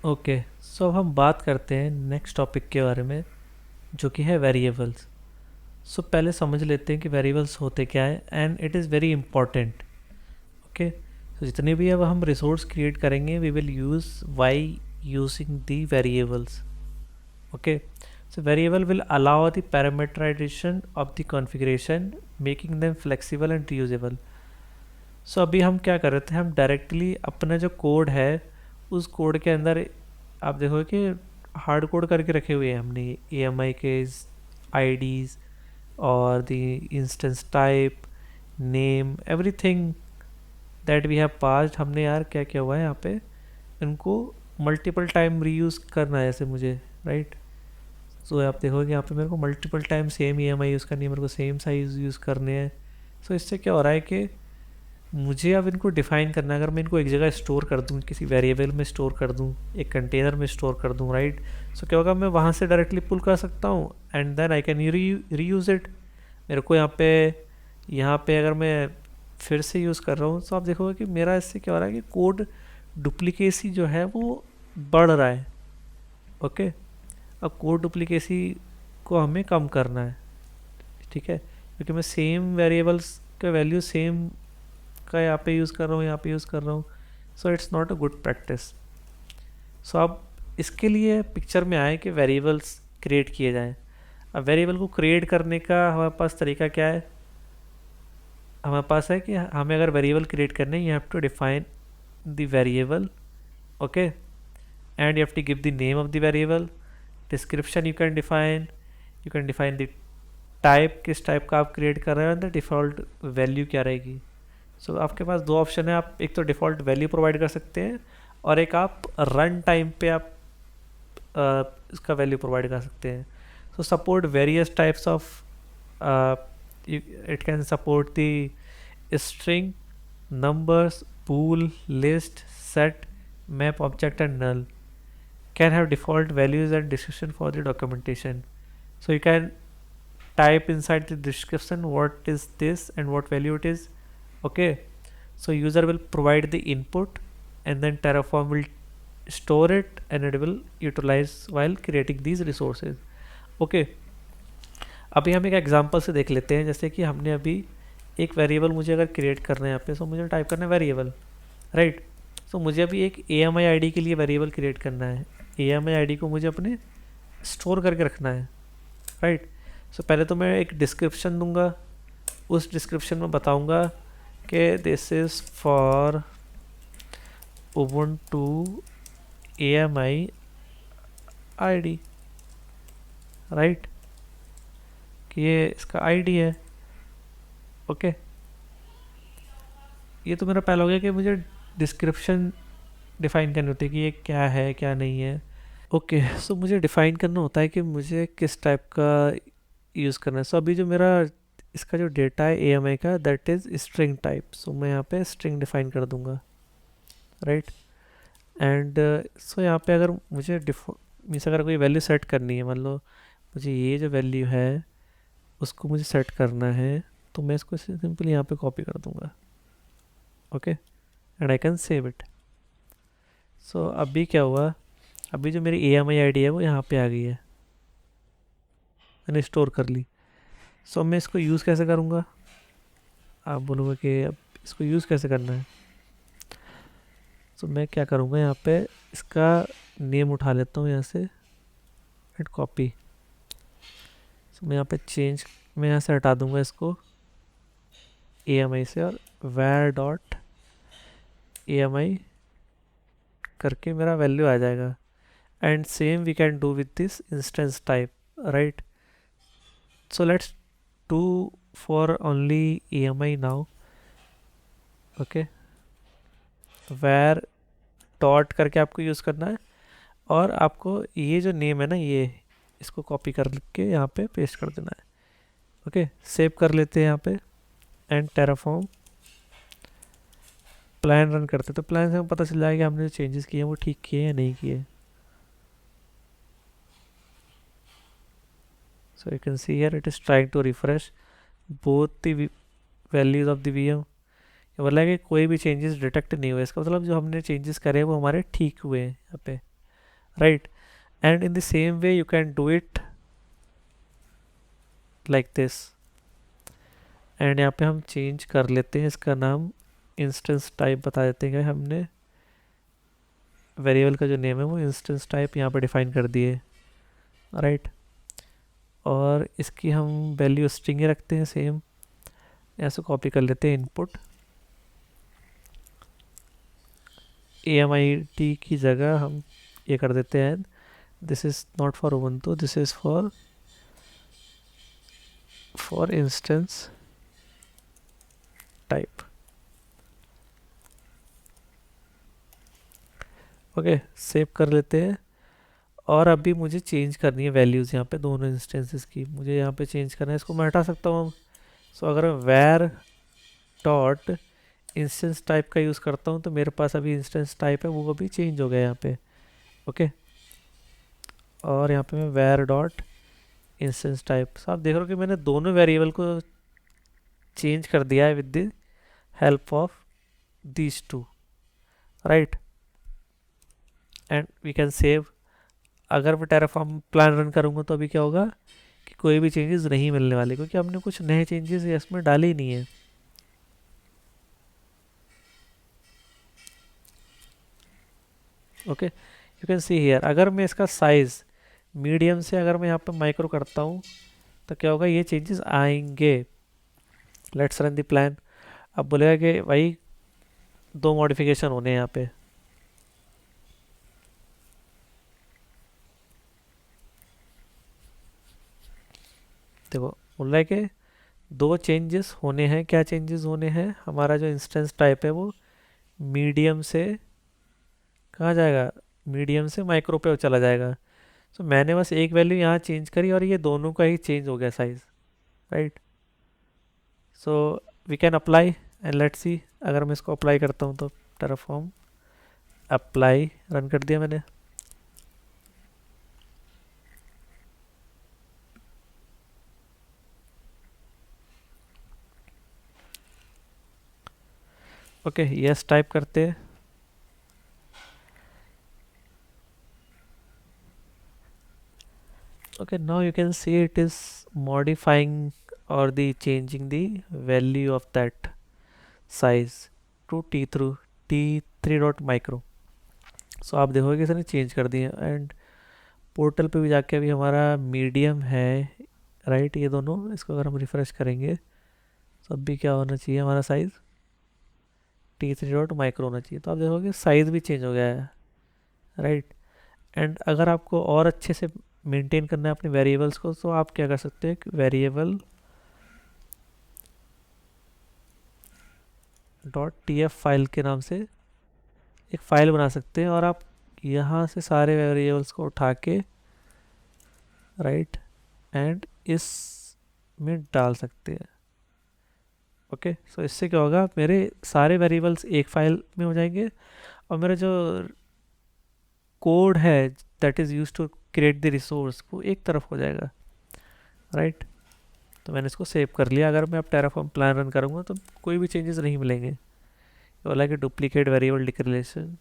Okay, so अब हम बात करते हैं नेक्स्ट टॉपिक के बारे में, जो कि है वेरिएबल्स। सो पहले समझ लेते हैं कि वेरिएबल्स होते क्या है, and it is very important. Okay, तो जितने भी अब हम रिसोर्स क्रिएट करेंगे we will use by using the variables. Okay, so variable will allow the parameterization of the configuration, making them flexible and reusable. So अभी हम क्या कर रहे थे, हम डायरेक्टली अपना जो कोड है उस कोड के अंदर आप देखो कि हार्ड कोड करके रखे हुए हैं हमने ए एम आई के आईडीज और the instance type, name, everything that we have passed. हमने यार क्या क्या हुआ है यहाँ पे, इनको मल्टीपल टाइम रीयूज़ करना है ऐसे मुझे, राइट। सो आप देखोगे यहाँ पे मेरे को multiple time same E M I use करनी है, मेरे को सेम साइज यूज़ करने हैं। सो इससे क्या हो रहा है कि मुझे अब इनको डिफाइन करना है। अगर मैं इनको एक जगह स्टोर कर दूँ, किसी वेरिएबल में स्टोर कर दूँ, एक कंटेनर में स्टोर कर दूँ, राइट। सो क्या होगा, मैं वहाँ से डायरेक्टली पुल कर सकता हूँ and then I can reuse it. मेरे को यहाँ पे अगर मैं फिर से यूज़ कर रहा हूँ तो आप देखोगे कि मेरा इससे क्या हो रहा है कि कोड डुप्लीकेसी जो है वो बढ़ रहा है। ओके, अब कोड डुप्लीकेसी को हमें कम करना है, ठीक है, क्योंकि मैं सेम वेरिएबल्स का वैल्यू सेम का यहाँ पे यूज़ कर रहा हूँ, यहाँ पे यूज़ कर रहा हूँ। So it's not a good practice. So अब इसके लिए पिक्चर में आए कि वेरिएबल्स क्रिएट किए जाएँ। अब वेरिएबल को क्रिएट करने का हमारे पास तरीका क्या है, हमारे पास है कि हमें अगर वेरिएबल क्रिएट करने हैं, you have to define the variable, okay, and you have to give the name of the variable, description you can define the type, किस टाइप का आप क्रिएट कर रहे हो, एंड द डिफ़ॉल्ट वैल्यू क्या रहेगी। सो आपके पास दो ऑप्शन है, आप एक तो डिफ़ॉल्ट वैल्यू प्रोवाइड कर सकते हैं और एक आप रन टाइम पे आप इसका वैल्यू प्रोवाइड कर सकते हैं। So support various types of, it can support the string, numbers, pool, list, set, map object and null. Can have default values and description for the documentation. So you can type inside the description what is this and what value it is. Okay, so user will provide the input and then Terraform will store it and it will utilize while creating these resources. Okay, अभी हम एक example से देख लेते हैं। जैसे कि हमने अभी एक वेरिएबल मुझे अगर क्रिएट करना है यहाँ पे, सो मुझे टाइप करना है वेरिएबल, राइट। सो मुझे अभी एक ए एम आई आई डी के लिए वेरिएबल क्रिएट करना है। ए एम आई आई डी को मुझे अपने स्टोर करके रखना है, राइट। सो पहले तो मैं एक डिस्क्रिप्शन दूंगा, उस डिस्क्रिप्शन में बताऊंगा कि this is for Ubuntu A M I D, right, कि ये इसका आईडी है। ओके, ये तो मेरा पहला हो गया कि मुझे डिस्क्रिप्शन डिफ़ाइन करनी होती है कि ये क्या है क्या नहीं है। ओके, सो मुझे डिफ़ाइन करना होता है कि मुझे किस टाइप का यूज़ करना है। सो अभी जो मेरा इसका जो डेटा है ए एम आई का, दैट इज़ स्ट्रिंग टाइप। सो मैं यहाँ पे स्ट्रिंग डिफ़ाइन कर दूँगा, राइट। एंड सो यहाँ पे अगर मुझे मीन्स अगर कोई वैल्यू सेट करनी है, मान लो मुझे ये जो वैल्यू है उसको मुझे सेट करना है, तो मैं इसको सिंपली यहाँ पे कॉपी कर दूँगा, okay, and I can save it. So अभी क्या हुआ, अभी जो मेरी ए एम आई आई डी है वो यहाँ पे आ गई है, मैंने स्टोर कर ली। सो मैं इसको यूज़ कैसे करूँगा, आप बोलोगे कि अब इसको यूज़ कैसे करना है। सो मैं क्या करूँगा, यहाँ पे इसका नेम उठा लेता हूँ यहाँ से एंड कॉपी। सो मैं यहाँ पे चेंज, मैं यहाँ से हटा दूँगा इसको ए एम आई से, और where dot A M I करके मेरा वैल्यू आ जाएगा। And same we can do with this instance type, right. So let's do for only A M I now, okay. Var dot करके आपको यूज़ करना है, और आपको ये जो नेम है ना, ये इसको कॉपी कर के यहाँ पे पेस्ट कर देना है। ओके, सेव कर लेते हैं यहाँ पे एंड टेराफॉर्म प्लान रन करते हैं, तो प्लान से हमें पता चल जाएगा हमने जो चेंजेस किए हैं वो ठीक किए या नहीं किए। So you can see here it is trying to refresh both the values of the VM. बोला है कि कोई भी चेंजेस डिटेक्ट नहीं हुए, इसका मतलब जो हमने चेंजेस करे हैं वो हमारे ठीक हुए हैं यहाँ पे। right? And in the same way you can do it like this. And यहाँ पे हम चेंज कर लेते हैं इसका नाम, इंस्टेंस टाइप बता देते हैं कि हमने वेरिएबल का जो नेम है वो इंस्टेंस टाइप यहाँ पे डिफाइन कर दिए, राइट। और इसकी हम वैल्यू स्ट्रिंग ही रखते हैं सेम, ऐसे कॉपी कर लेते हैं इनपुट, AMIT की जगह हम ये कर देते हैं, this is not for Ubuntu, this is for instance type. Okay, save कर लेते हैं। और अभी मुझे चेंज करनी है वैल्यूज़ यहाँ पे दोनों इंस्टेंसेस की, मुझे यहाँ पे चेंज करना है, इसको मैं हटा सकता हूँ। सो अगर मैं वैर डॉट इंस्टेंस टाइप का यूज़ करता हूँ तो मेरे पास अभी इंस्टेंस टाइप है वो अभी चेंज हो गया यहाँ पे, ओके। और यहाँ पे मैं वैर डॉट इंस्टेंस टाइप, सो आप देख रहे हो कि मैंने दोनों वेरिएबल को चेंज कर दिया है with the help of these two, right. And we can save. अगर मैं टेराफॉर्म प्लान रन करूँगा तो अभी क्या होगा कि कोई भी चेंजेस नहीं मिलने वाले, क्योंकि हमने कुछ नए चेंजेस इसमें डाले ही नहीं है। Okay, you can see here, अगर मैं इसका साइज मीडियम से अगर मैं यहाँ पे माइक्रो करता हूँ तो क्या होगा, ये चेंजेस आएंगे। Let's run the plan. अब बोलेगा कि भाई दो मॉडिफिकेशन होने हैं यहाँ पे, देखो बोल रहा है कि दो चेंजेस होने हैं। क्या चेंजेस होने हैं, हमारा जो इंस्टेंस टाइप है वो मीडियम से कहाँ जाएगा, मीडियम से माइक्रो पे चला जाएगा। सो मैंने बस एक वैल्यू यहाँ चेंज करी और ये दोनों का ही चेंज हो गया size, right. So we can apply and let's see. अगर मैं इसको अप्लाई करता हूँ तो टेराफॉर्म अप्लाई रन कर दिया मैंने। ओके, यस टाइप करते हैं। Okay, now you can see it is modifying or the changing the value of that size to t through t3 dot micro। सो आप देखोगे कि इसने चेंज कर दिए एंड पोर्टल पे भी जाके अभी हमारा मीडियम है, राइट। ये दोनों, इसको अगर हम रिफ्रेश करेंगे तो अब भी क्या होना चाहिए, हमारा साइज़ t3 डॉट माइक्रो होना चाहिए। तो आप देखोगे साइज़ भी चेंज हो गया है, राइट। एंड अगर आपको और अच्छे से मेंटेन करना है अपने वेरिएबल्स को तो आप क्या कर सकते हैं, वेरिएबल डॉट TF फाइल के नाम से एक फ़ाइल बना सकते हैं और आप यहाँ से सारे वेरिएबल्स को उठा के, राइट, एंड इस में डाल सकते हैं। ओके, सो इससे क्या होगा, मेरे सारे वेरिएबल्स एक फाइल में हो जाएंगे और मेरा जो कोड है that is use to create the resource वो एक तरफ हो जाएगा, राइट। तो मैंने इसको सेव कर लिया। अगर मैं अब टेराफॉर्म प्लान रन करूँगा तो कोई भी चेंजेस नहीं मिलेंगे। बोला कि duplicate variable declaration.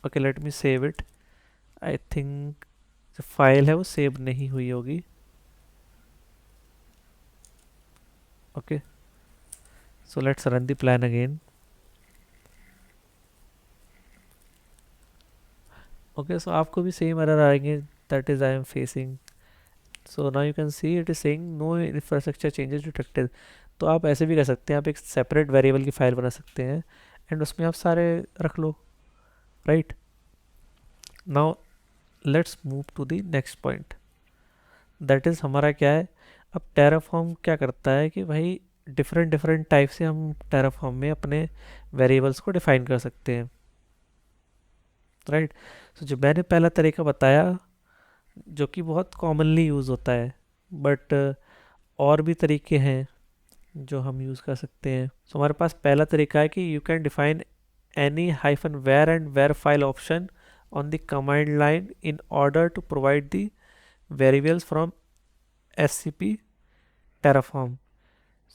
Okay, let me save it. I think जो फाइल है वो सेव नहीं हुई होगी। Okay, so let's run the plan again. Okay, so आपको भी सेम एरर आएंगे, that is I am facing. So now you can see it is saying no infrastructure changes detected. तो आप ऐसे भी कर सकते हैं, आप एक सेपरेट वेरिएबल की फाइल बना सकते हैं एंड उसमें आप सारे रख लो, right. Now let's move to the next point, that is हमारा क्या है। अब टेराफॉर्म क्या करता है कि भाई डिफरेंट डिफरेंट टाइप से हम टेराफॉर्म में अपने वेरिएबल्स को डिफाइन कर सकते हैं, राइट। सो जो मैंने पहला तरीका बताया जो कि बहुत कॉमनली यूज़ होता है, बट और भी तरीके हैं जो हम यूज़ कर सकते हैं। सो हमारे पास पहला तरीका है कि you can define any hyphen var and var file option on the command line in order to provide the variables from SCP Terraform.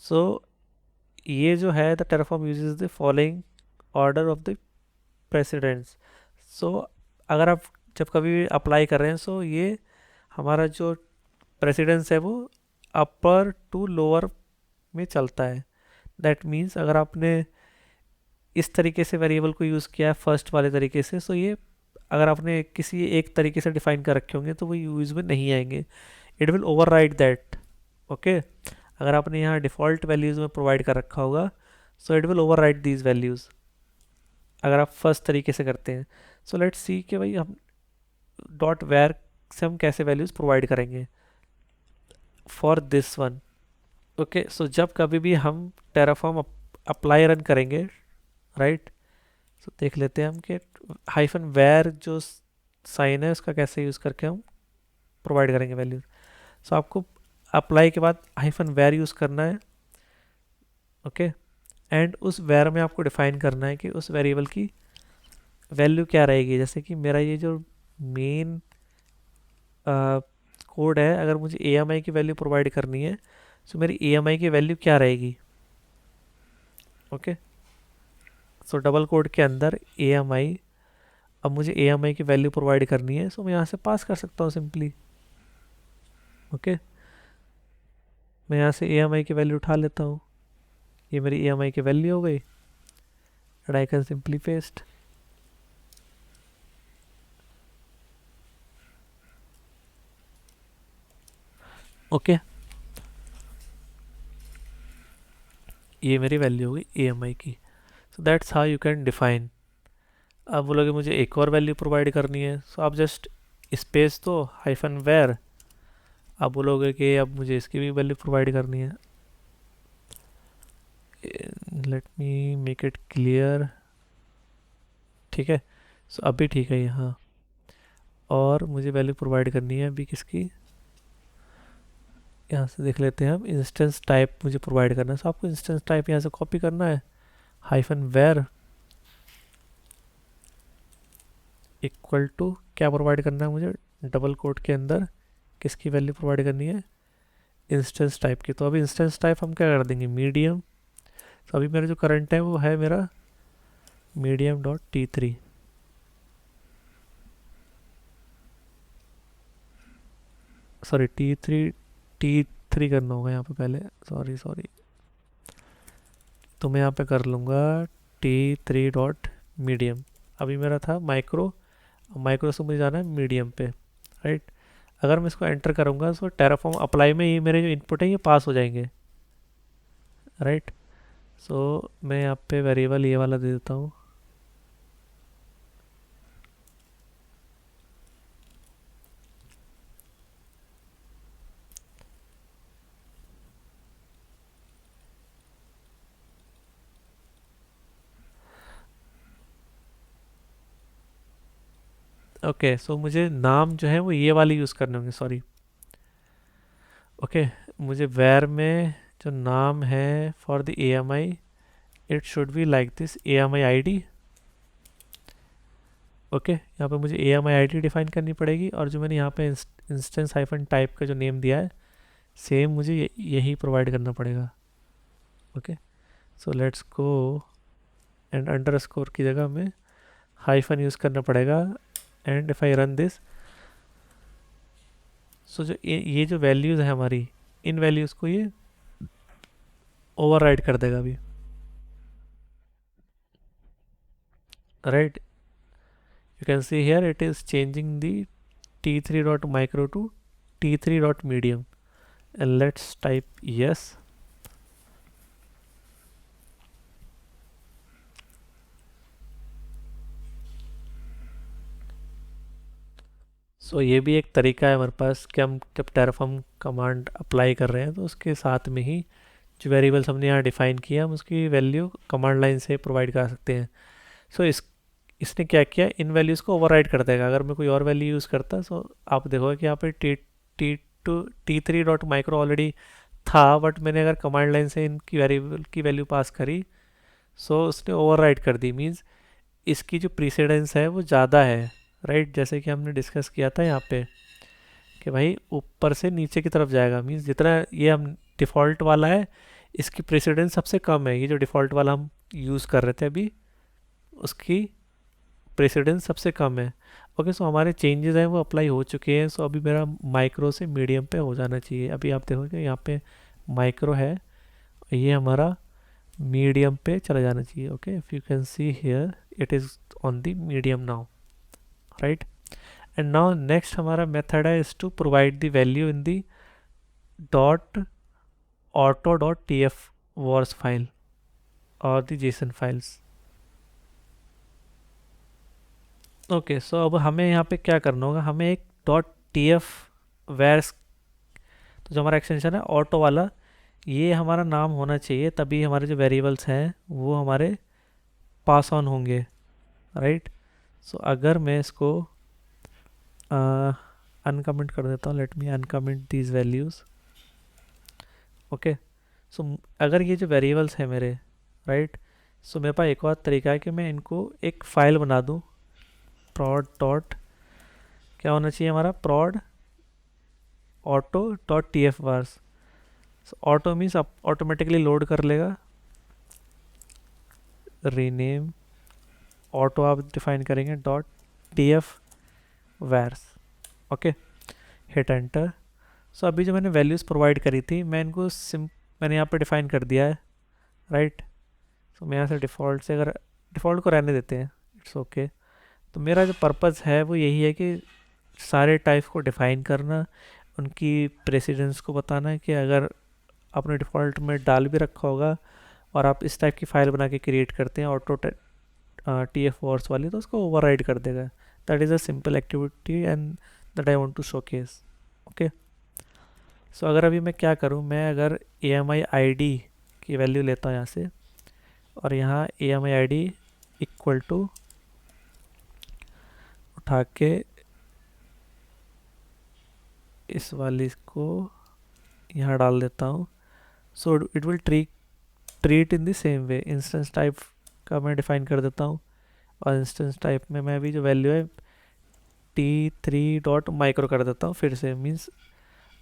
So ये जो है the Terraform uses the following order of the precedence. So अगर आप जब कभी भी apply कर रहे हैं, सो ये हमारा जो प्रेसिडेंस है वो अपर टू लोअर में चलता है। दैट मीन्स अगर आपने इस तरीके से वेरिएबल को यूज़ किया है फर्स्ट वाले तरीके से, सो ये अगर आपने किसी एक तरीके से डिफाइन कर रखे होंगे तो वो यूज़ में नहीं आएंगे, it will over right that. Okay, अगर आपने यहाँ डिफ़ॉल्ट वैल्यूज़ में प्रोवाइड कर रखा होगा, सो it will over right these values अगर आप फर्स्ट तरीके से करते हैं। सो लेट्स सी कि भाई हम डॉट वेर से हम कैसे वैल्यूज़ प्रोवाइड करेंगे फॉर दिस वन। ओके, सो जब कभी भी हम टेराफॉर्म अप्लाई रन करेंगे, राइट, सो देख लेते हैं हम कि हाइफन वेर जो साइन है उसका कैसे यूज़ करके हम प्रोवाइड करेंगे वैल्यूज। सो आपको अप्लाई के बाद हाइफन वेर यूज़ करना है। ओके, एंड उस वेर में आपको डिफाइन करना है कि उस वेरिएबल की वैल्यू क्या रहेगी। जैसे कि मेरा ये जो मेन कोड है, अगर मुझे AMI की वैल्यू प्रोवाइड करनी है, सो मेरी AMI की वैल्यू क्या रहेगी। ओके, सो डबल कोड के अंदर AMI, अब मुझे AMI की वैल्यू प्रोवाइड करनी है, सो मैं यहाँ से पास कर सकता हूँ सिंपली। ओके, मैं यहाँ से AMI की वैल्यू उठा लेता हूँ, ये मेरी AMI की वैल्यू हो गई, and I can simply paste. Okay, ये मेरी वैल्यू होगी AMI की। So that's how you can define. अब बोलोगे मुझे एक और वैल्यू प्रोवाइड करनी है, सो आप जस्ट स्पेस दो हाइफन वेर। आप बोलोगे कि अब मुझे इसकी भी वैल्यू प्रोवाइड करनी है, let me make it clear. ठीक है, सो अभी ठीक है यहाँ, और मुझे वैल्यू प्रोवाइड करनी है अभी किसकी, यहाँ से देख लेते हैं हम, इंस्टेंस टाइप मुझे प्रोवाइड करना है। सो आपको इंस्टेंस टाइप यहाँ से कॉपी करना है, हाइफन वेर इक्वल टू क्या प्रोवाइड करना है मुझे, डबल कोट के अंदर किसकी वैल्यू प्रोवाइड करनी है, इंस्टेंस टाइप की। तो अभी इंस्टेंस टाइप हम क्या कर देंगे, मीडियम। तो अभी मेरा जो करंट है वो है मेरा medium dot T3। Sorry T3 करना होगा यहाँ पे पहले, सॉरी। तो मैं यहाँ पे कर लूँगा T3 डॉट मीडियम। अभी मेरा था माइक्रो से मुझे जाना है मीडियम पे, राइट। अगर मैं इसको एंटर करूँगा तो टेराफॉर्म अप्लाई में ये मेरे जो इनपुट है ये पास हो जाएंगे, राइट। सो मैं यहाँ पे वेरिएबल ये वाला दे देता हूँ, ओके। सो मुझे नाम जो है वो ये वाले यूज़ करने होंगे, सॉरी। ओके, मुझे वेर में जो नाम है for the AMI, it should be like this AMI ID। Okay, यहाँ पे मुझे AMI ID डिफाइन करनी पड़ेगी, और जो मैंने यहाँ पे इंस्टेंस हाइफन टाइप का जो नेम दिया है, सेम मुझे यही प्रोवाइड करना पड़ेगा। Okay, so let's go, and underscore की जगह में हाइफन यूज़ करना पड़ेगा। And if I run this, so जो ये जो वैल्यूज़ है हमारी, इन वैल्यूज़ को ये ओवरराइड कर देगा अभी, right. You can see here it is changing the T3 dot micro to T3 dot medium, and let's type yes। सो ये भी एक तरीका है हमारे पास कि हम जब टेराफॉर्म कमांड अप्लाई कर रहे हैं तो उसके साथ में ही जो वेरिएबल्स हमने यहाँ डिफाइन किया हम उसकी वैल्यू कमांड लाइन से प्रोवाइड कर सकते हैं। सो इसने क्या किया, इन वैल्यूज़ को ओवरराइड कर देगा। अगर मैं कोई और वैल्यू यूज़ करता, सो आप देखोगे कि यहाँ पे T3 डॉट माइक्रो ऑलरेडी था, बट मैंने अगर कमांड लाइन से इनकी वेरिएबल की वैल्यू पास करी, सो उसने ओवरराइड कर दी। मीन्स इसकी जो प्रीसीडेंस है वो ज़्यादा है, राइट। जैसे कि हमने डिस्कस किया था यहाँ पे कि भाई ऊपर से नीचे की तरफ जाएगा, मीन्स जितना ये हम डिफ़ॉल्ट वाला है इसकी प्रेसिडेंस सबसे कम है। ये जो डिफ़ॉल्ट वाला हम यूज़ कर रहे थे अभी, उसकी प्रेसिडेंस सबसे कम है। ओके, सो हमारे चेंजेस हैं वो अप्लाई हो चुके हैं। सो अभी मेरा माइक्रो से मीडियम पे हो जाना चाहिए। अभी आप देखोगे यहाँ पे माइक्रो है, ये हमारा मीडियम पे चला जाना चाहिए। Okay, if you can see here it is on the medium now, right. And now next हमारा मेथड है is to provide the value in the dot auto dot T F vars file और the JSON files. Okay, so अब हमें यहाँ पे क्या करना होगा, हमें एक डॉट टी एफ वेर्स, तो जो हमारा एक्सटेंशन है ऑटो वाला, ये हमारा नाम होना चाहिए, तभी हमारे जो वेरिएबल्स हैं वो हमारे पास ऑन होंगे, राइट। सो अगर मैं इसको अनकमेंट कर देता हूँ, let me uncomment these values. Okay, so अगर ये जो वेरिएबल्स हैं मेरे, राइट, सो मेरे पास एक और तरीका है कि मैं इनको एक फ़ाइल बना दूँ। prod डॉट क्या होना चाहिए हमारा, prod auto dot T F vars. Auto means automatically load कर लेगा, रीनेम ऑटो आप डिफाइन करेंगे dot T F vars. Okay, hit enter. So अभी जो मैंने वैल्यूज़ प्रोवाइड करी थी, मैं इनको मैंने यहाँ पे डिफाइन कर दिया है, राइट। सो मैं यहाँ से डिफ़ॉल्ट से, अगर डिफ़ॉल्ट को रहने देते हैं, इट्स ओके। तो मेरा जो पर्पज़ है वो यही है कि सारे टाइप्स को डिफ़ाइन करना, उनकी प्रेसिडेंस को बताना है कि अगर आपने डिफ़ॉल्ट में डाल भी रखा होगा और आप इस टाइप की फ़ाइल बना के क्रिएट करते हैं ऑटो टी एफ वॉर्स वाली, तो उसको ओवरराइड कर देगा। That is a simple activity and that I want to showcase. Okay, so अगर अभी मैं क्या करूँ, मैं अगर A M I I D की वैल्यू लेता हूँ यहाँ से, और यहाँ A M I I D equal to उठा के इस वाली को यहाँ डाल देता हूँ। So it will treat in the same way. Instance type का मैं डिफाइन कर देता हूँ, और इंस्टेंस टाइप में मैं अभी जो वैल्यू है t3 डॉट माइक्रो कर देता हूँ फिर से। मीन्स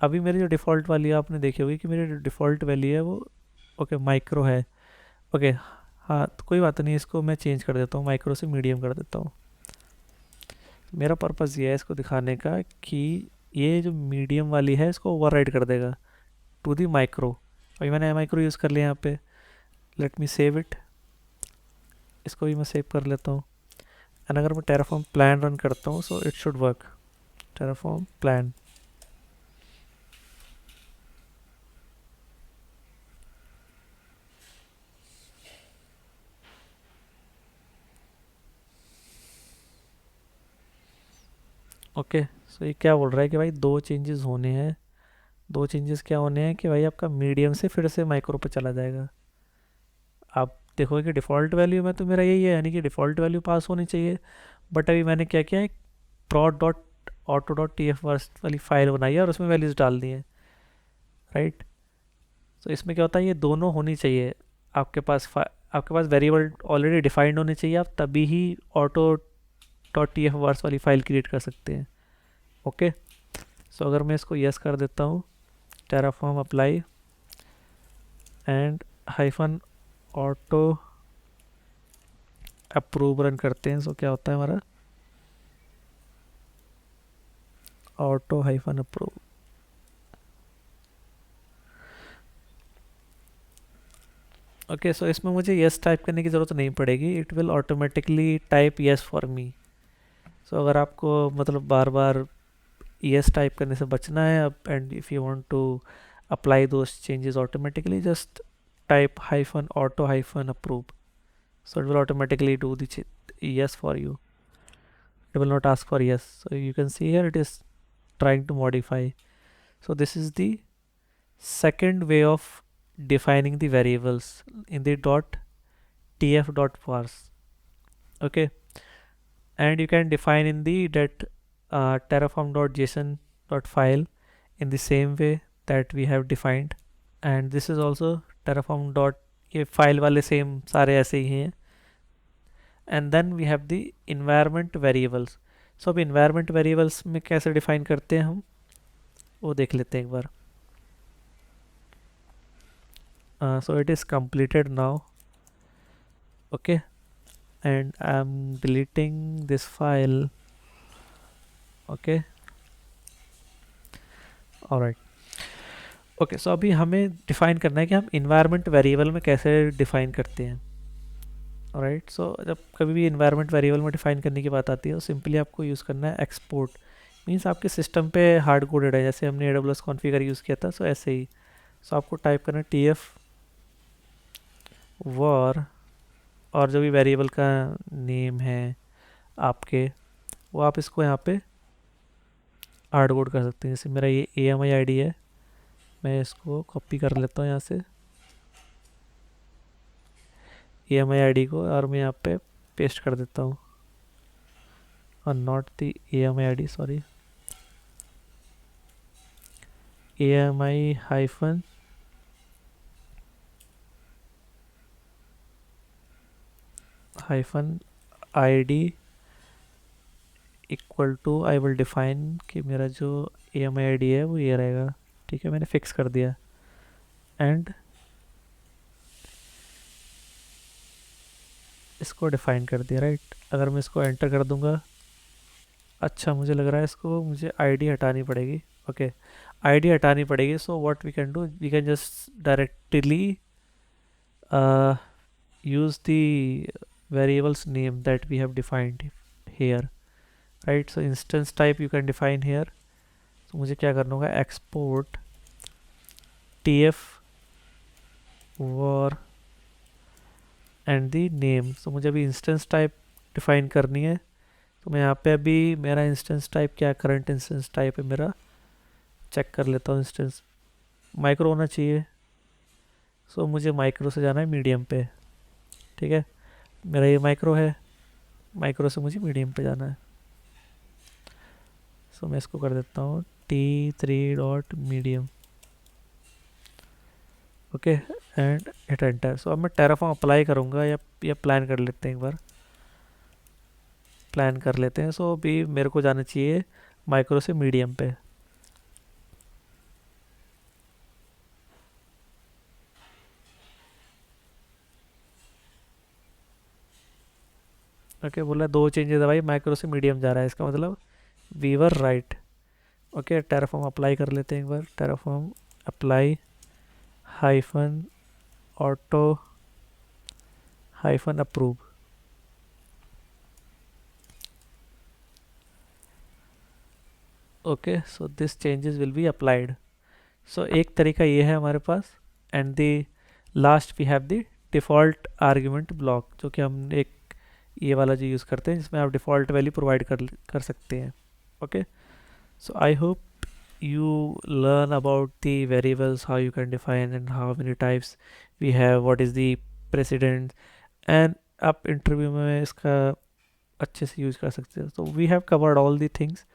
अभी मेरी जो डिफ़ॉल्ट वाली है, आपने देखी होगी कि मेरी जो डिफ़ॉल्ट वैल्यू है वो ओके माइक्रो है। ओके, हाँ, तो कोई बात नहीं, इसको मैं चेंज कर देता हूँ, माइक्रो से मीडियम कर देता हूँ। मेरा पर्पज़ ये है इसको दिखाने का कि ये जो मीडियम वाली है इसको ओवरराइड कर देगा टू दी माइक्रो। अभी मैंने माइक्रो यूज़ कर लिया यहाँ पे। लेट मी सेव इट, इसको भी मैं सेव कर लेता हूँ। एंड अगर मैं टेराफॉर्म प्लान रन करता हूँ, so it should work. Terraform plan, okay. So ये क्या बोल रहा है कि भाई दो चेंजेस होने हैं। दो चेंजेस क्या होने हैं कि भाई आपका मीडियम से फिर से माइक्रो पे चला जाएगा। आप देखोगे कि डिफ़ॉल्ट वैल्यू में तो मेरा यही है, यानी कि डिफ़ॉल्ट वैल्यू पास होनी चाहिए। बट अभी मैंने क्या किया है, prod dot auto dot T F वाली फाइल बनाई है और उसमें वैल्यूज़ डाल दी हैं, राइट। तो इसमें क्या होता है, ये दोनों होनी चाहिए आपके पास। आपके पास वेरिएबल ऑलरेडी डिफाइंड होने चाहिए, आप तभी ही auto dot T F vars वाली फ़ाइल क्रिएट कर सकते हैं। ओके, सो अगर मैं इसको यस कर देता हूँ, Terraform apply and hyphen auto approve run करते हैं, सो क्या होता है हमारा, auto hyphen approve. Okay, so इसमें मुझे यस टाइप करने की ज़रूरत नहीं पड़ेगी, it will automatically type yes for me. So अगर आपको मतलब बार बार यस टाइप करने से बचना है अब, and if you want to apply those changes automatically, just type hyphen auto hyphen approve, so it will automatically do the yes for you. It will not ask for yes. So you can see here it is trying to modify. So this is the second way of defining the variables in the dot tf dot parse. Okay, and you can define in the that terraform dot json dot file in the same way that we have defined, and this is also terraform dot, ये file वाले same सारे ऐसे ही हैं। And then we have the environment variables. So अब environment variables में कैसे define करते हैं हम, वो देख लेते हैं एक बार। So it is completed now, okay, and I am deleting this file okay, alright. Okay, so अभी हमें डिफाइन करना है कि हम इन्वायरमेंट वेरिएबल में कैसे डिफाइन करते हैं। ऑलराइट, सो जब कभी भी इन्वायरमेंट वेरिएबल में डिफाइन करने की बात आती है तो सिंपली आपको यूज़ करना है एक्सपोर्ट। मीन्स आपके सिस्टम पे हार्ड कोडेड है, जैसे हमने AWS कॉन्फ़िगर यूज़ किया था, सो ऐसे ही। सो आपको टाइप करना है TF वॉर, और जो भी वेरिएबल का नेम है आपके, वो आप इसको यहाँ पे हार्ड कोड कर सकते हैं। जैसे मेरा ये AMI ID है, मैं इसको कॉपी कर लेता हूँ यहाँ से AMI ID को, और मैं यहाँ पे पेस्ट कर देता हूँ, और not the AMI ID, sorry, AMI hyphen ID equal to, I will define कि मेरा जो AMI ID है वो ये रहेगा। ठीक है, मैंने फिक्स कर दिया, एंड इसको डिफाइन कर दिया, राइट। अगर मैं इसको एंटर कर दूंगा, अच्छा मुझे लग रहा है इसको मुझे आईडी हटानी पड़ेगी। ओके, आईडी हटानी पड़ेगी। So what we can do, we can just directly use the variables name that we have defined here, right? So instance type you can define here. So मुझे क्या करना होगा, export tf var and the name. So मुझे अभी instance type define करनी है। तो मैं यहाँ पे अभी मेरा इंस्टेंस टाइप क्या, करंट इंस्टेंस टाइप है मेरा, चेक कर लेता हूँ। इंस्टेंस माइक्रो होना चाहिए, सो मुझे माइक्रो से जाना है मीडियम पे। ठीक है, मेरा ये माइक्रो है, माइक्रो से मुझे मीडियम पे जाना है। सो मैं इसको कर देता हूँ T3.medium। Okay, and hit enter. So अब मैं टेराफॉर्म अप्लाई करूँगा, या प्लान कर लेते हैं, एक बार प्लान कर लेते हैं। सो अभी मेरे को जाना चाहिए माइक्रो से मीडियम पे। ओके, बोला दो चेंजेस है भाई, माइक्रो से मीडियम जा रहा है, इसका मतलब we were right. Okay, Terraform apply कर लेते हैं एक बार। Terraform apply hyphen auto hyphen approve. Okay, so this changes will be applied. So एक तरीका ये है हमारे पास, and the last we have the default argument block, जो कि हम एक ये वाला जो यूज़ करते हैं, जिसमें आप डिफ़ॉल्ट वैल्यू प्रोवाइड कर सकते हैं। Okay, so I hope you learn about the variables, how you can define and how many types we have, what is the precedent, and आप इंटरव्यू में इसका अच्छे से यूज़ कर सकते हो। so we have covered all the things